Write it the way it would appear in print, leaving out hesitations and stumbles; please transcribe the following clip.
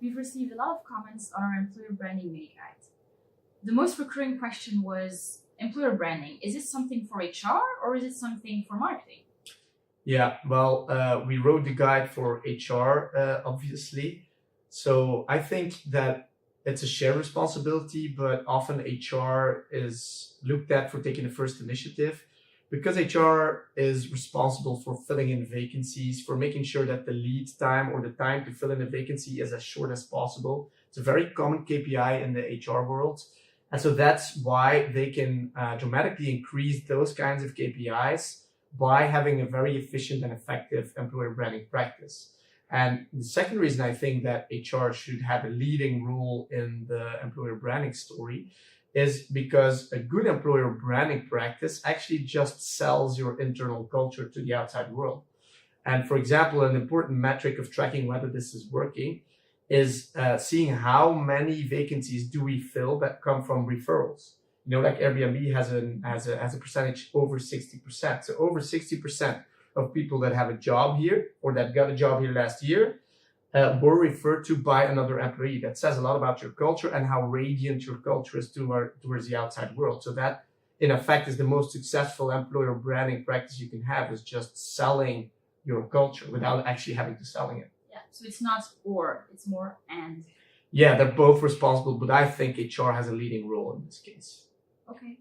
we've received a lot of comments on our employer branding mini guide. The most recurring question was employer branding. Is it something for HR or is it something for marketing? Yeah, well, we wrote the guide for HR, obviously. So I think that it's a shared responsibility, but often HR is looked at for taking the first initiative because HR is responsible for filling in vacancies, for making sure that the lead time or the time to fill in a vacancy is as short as possible. It's a very common KPI in the HR world. And so that's why they can dramatically increase those kinds of KPIs by having a very efficient and effective employer branding practice. And the second reason I think that HR should have a leading role in the employer branding story is because a good employer branding practice actually just sells your internal culture to the outside world. And for example, an important metric of tracking whether this is working is seeing how many vacancies do we fill that come from referrals. You know, like Airbnb has a percentage over 60%. So over 60% of people that have a job here or that got a job here last year were referred to by another employee. That says a lot about your culture and how radiant your culture is towards the outside world. So that, in effect, is the most successful employer branding practice you can have, is just selling your culture without actually having to selling it. Yeah, so it's not or, it's more and. Yeah, they're both responsible, but I think HR has a leading role in this case. Okay.